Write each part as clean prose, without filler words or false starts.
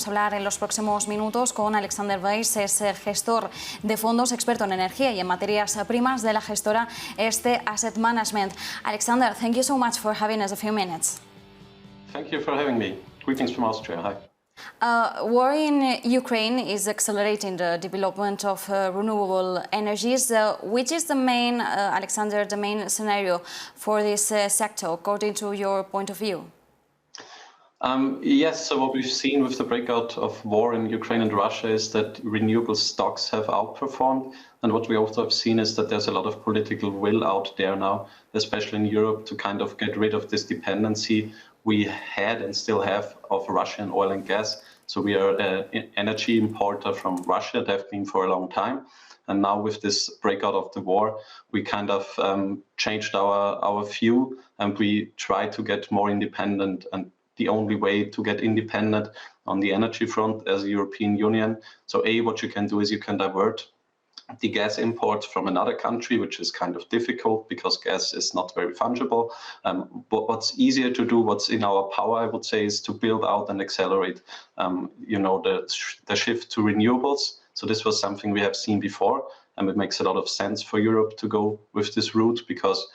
Vamos a hablar en los próximos minutos con Alexander Weiss, es gestor de fondos, experto en energía y en materias primas de la gestora Erste Asset Management. Alexander, thank you so much for having us a few minutes. Thank you for having me. Greetings from Austria. Hi. War in Ukraine is accelerating the development of renewable energies. Which is the main, Alexander, the main scenario for this sector, according to your point of view? Yes, so what we've seen with the breakout of war in Ukraine and Russia is that renewable stocks have outperformed. And what we also have seen is that there's a lot of political will out there now, especially in Europe, to kind of get rid of this dependency we had and still have of Russian oil and gas. So we are an energy importer from Russia, that have been for a long time. And now with this breakout of the war, we kind of changed our view and we try to get more independent. And the only way to get independent on the energy front as a European Union. So what you can do is you can divert the gas imports from another country, which is kind of difficult because gas is not very fungible. But what's easier to do, what's in our power, I would say, is to build out and accelerate, the shift to renewables. So this was something we have seen before, and it makes a lot of sense for Europe to go with this route because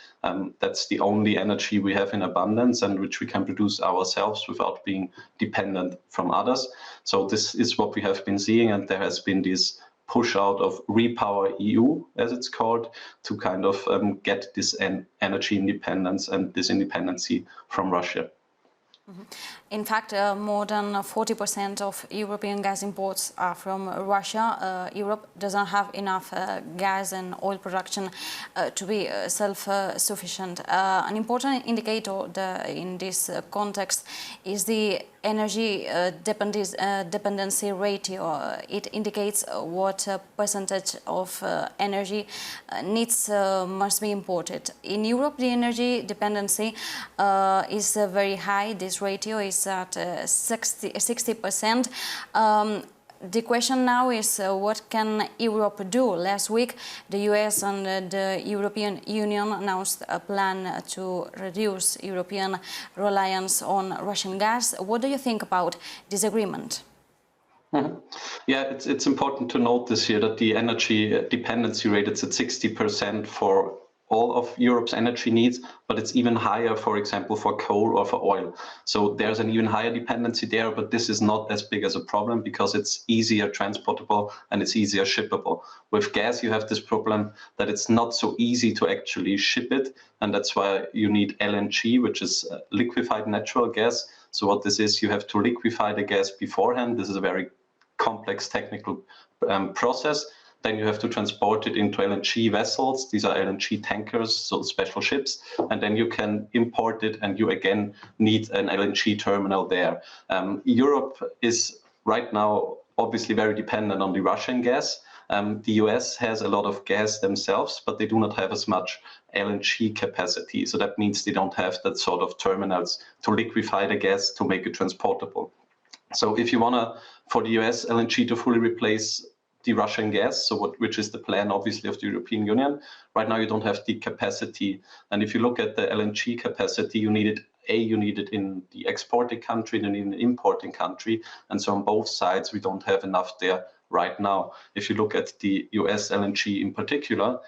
that's the only energy we have in abundance and which we can produce ourselves without being dependent from others. So this is what we have been seeing, and there has been this push out of Repower EU, as it's called, to kind of get this energy independence and this independency from Russia. In fact, more than 40% of European gas imports are from Russia. Europe doesn't have enough gas and oil production to be self-sufficient. An important indicator in this context is the energy dependency ratio. It indicates what percentage of energy needs must be imported. In Europe, the energy dependency is very high. This ratio is at 60%. The question now is what can Europe do? Last week, the US and the European Union announced a plan to reduce European reliance on Russian gas. What do you think about this agreement? Yeah, it's important to note this year that the energy dependency rate is at 60% for all of Europe's energy needs, but it's even higher, for example, for coal or for oil. So there's an even higher dependency there, but this is not as big as a problem because it's easier transportable and it's easier shippable. With gas, you have this problem that it's not so easy to actually ship it, and that's why you need LNG, which is liquefied natural gas. So what this is, you have to liquefy the gas beforehand. This is a very complex technical process. Then you have to transport it into LNG vessels. These are LNG tankers, so special ships. And then you can import it and you again need an LNG terminal there. Europe is right now obviously very dependent on the Russian gas. The US has a lot of gas themselves, but they do not have as much LNG capacity. So that means they don't have that sort of terminals to liquefy the gas to make it transportable. So if you want for the US LNG to fully replace the Russian gas, which is the plan obviously of the European Union, right now you don't have the capacity. And if you look at the LNG capacity, you need it in the exporting country and in the importing country. And so on both sides, we don't have enough there right now. If you look at the US LNG in particular,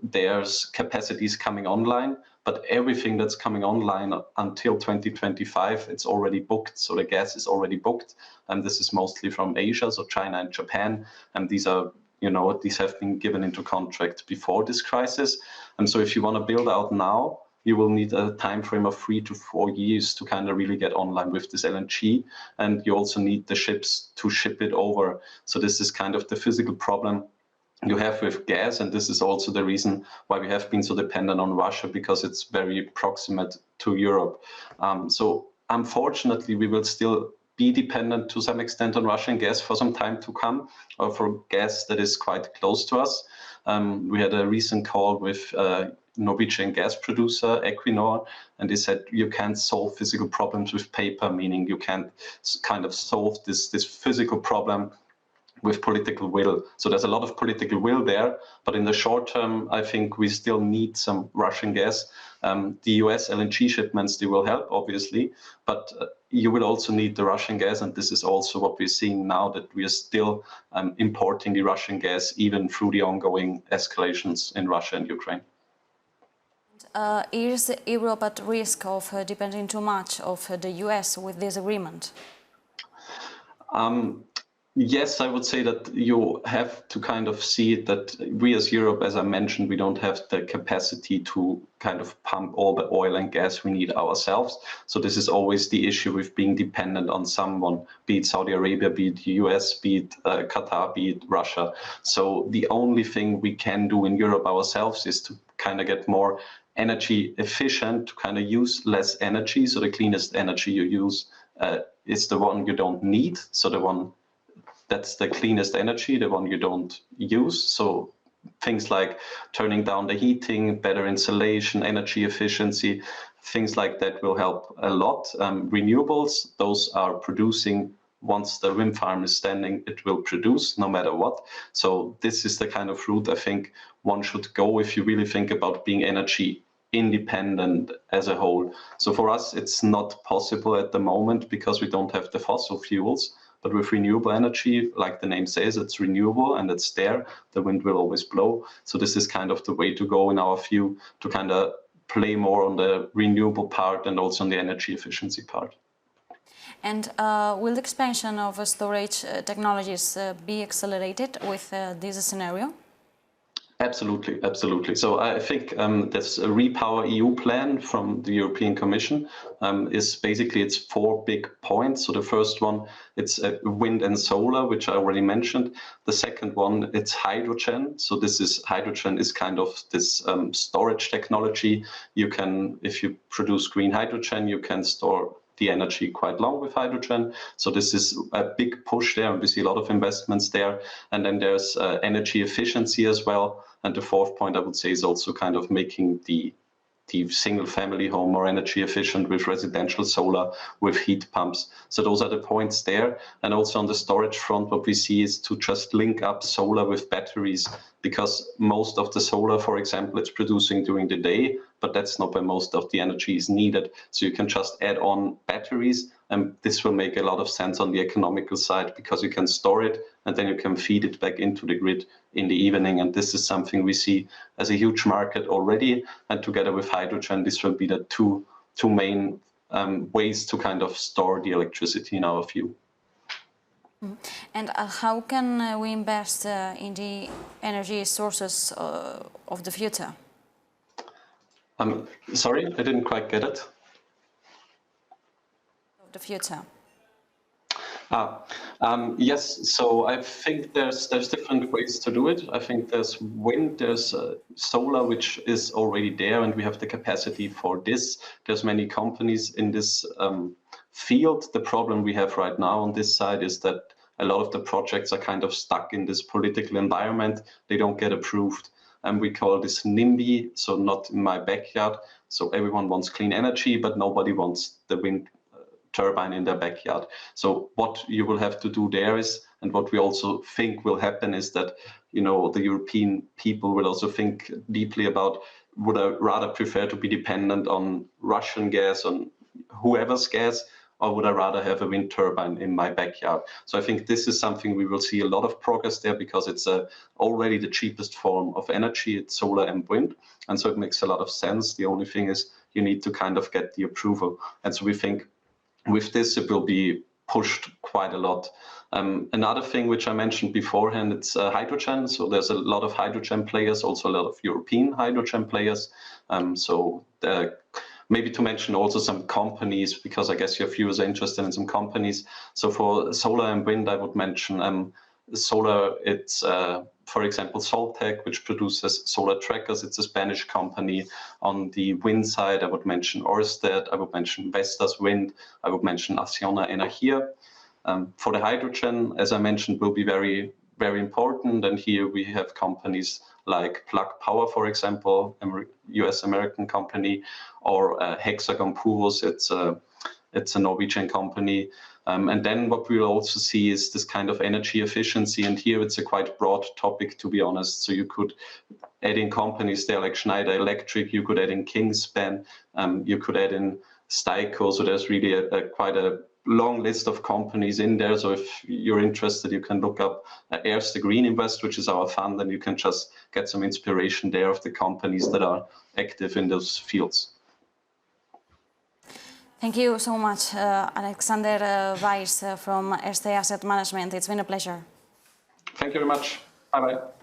there's capacities coming online, but everything that's coming online until 2025, it's already booked. So the gas is already booked. And this is mostly from Asia, so China and Japan. And these are, these have been given into contract before this crisis. And so if you want to build out now, you will need a time frame of 3 to 4 years to kind of really get online with this LNG. And you also need the ships to ship it over. So this is kind of the physical problem you have with gas. And this is also the reason why we have been so dependent on Russia, because it's very proximate to Europe. So unfortunately, we will still be dependent to some extent on Russian gas for some time to come, or for gas that is quite close to us. We had a recent call with Norwegian gas producer Equinor, and they said you can't solve physical problems with paper, meaning you can't kind of solve this physical problem with political will. So there's a lot of political will there, but in the short term, I think we still need some Russian gas. The US LNG shipments, they will help, obviously, but you will also need the Russian gas, and this is also what we're seeing now, that we are still importing the Russian gas, even through the ongoing escalations in Russia and Ukraine. Is Europe at risk of depending too much of the US with this agreement? Yes, I would say that you have to kind of see it that we as Europe, as I mentioned, we don't have the capacity to kind of pump all the oil and gas we need ourselves. So this is always the issue with being dependent on someone, be it Saudi Arabia, be it the US, be it Qatar, be it Russia. So the only thing we can do in Europe ourselves is to kind of get more energy efficient, to kind of use less energy. So the cleanest energy you use is the one you don't need. So the one that's the cleanest energy, the one you don't use. So things like turning down the heating, better insulation, energy efficiency, things like that will help a lot. Renewables, those are producing. Once the wind farm is standing, it will produce no matter what. So this is the kind of route I think one should go if you really think about being energy independent as a whole. So for us, it's not possible at the moment because we don't have the fossil fuels. But with renewable energy, like the name says, it's renewable and it's there. The wind will always blow. So this is kind of the way to go in our view, to kind of play more on the renewable part and also on the energy efficiency part. And will the expansion of storage technologies be accelerated with this scenario? Absolutely, absolutely. So I think this Repower EU plan from the European Commission is basically, it's 4 big points. So the first one, it's wind and solar, which I already mentioned. The second one, it's hydrogen. So this is, hydrogen is kind of this storage technology. You can, if you produce green hydrogen, you can store the energy quite long with hydrogen. So this is a big push there, and we see a lot of investments there. And then there's energy efficiency as well. And the fourth point I would say is also kind of making the single family home more energy efficient with residential solar, with heat pumps. So those are the points there. And also on the storage front, what we see is to just link up solar with batteries, because most of the solar, for example, it's producing during the day, but that's not where most of the energy is needed. So you can just add on batteries, and this will make a lot of sense on the economical side, because you can store it and then you can feed it back into the grid in the evening. And this is something we see as a huge market already. And together with hydrogen, this will be the two main ways to kind of store the electricity in our view. And how can we invest in the energy sources of the future? Sorry, I didn't quite get it. Of the future. Yes, so I think there's different ways to do it. I think there's wind, there's solar, which is already there, and we have the capacity for this. There's many companies in this field. The problem we have right now on this side is that a lot of the projects are kind of stuck in this political environment. They don't get approved. And we call this NIMBY, so not in my backyard. So everyone wants clean energy, but nobody wants the wind turbine in their backyard. So what you will have to do there is, and what we also think will happen is that, you know, the European people will also think deeply about, would I rather prefer to be dependent on Russian gas, on whoever's gas, or would I rather have a wind turbine in my backyard? So I think this is something we will see a lot of progress there, because it's already the cheapest form of energy. It's solar and wind. And so it makes a lot of sense. The only thing is you need to kind of get the approval. And so we think with this, it will be pushed quite a lot. Another thing which I mentioned beforehand, it's hydrogen. So there's a lot of hydrogen players, also a lot of European hydrogen players. Maybe to mention also some companies, because I guess your viewers are interested in some companies. So for solar and wind, I would mention solar, it's for example, Soltec, which produces solar trackers. It's a Spanish company. On the wind side, I would mention Ørsted, I would mention Vestas Wind, I would mention Acciona Energía. For the hydrogen, as I mentioned, will be very, very important. And here we have companies like Plug Power, for example, a US-American company, or Hexagon Purus, it's a Norwegian company. And then what we'll also see is this kind of energy efficiency. And here it's a quite broad topic, to be honest. So you could add in companies there like Schneider Electric, you could add in Kingspan, you could add in Styco. So there's really quite a long list of companies in there. So if you're interested, you can look up Erste Green Invest, which is our fund, and you can just get some inspiration there of the companies that are active in those fields. Thank you so much, Alexander Weiss from Erste Asset Management. It's been a pleasure. Thank you very much. Bye-bye.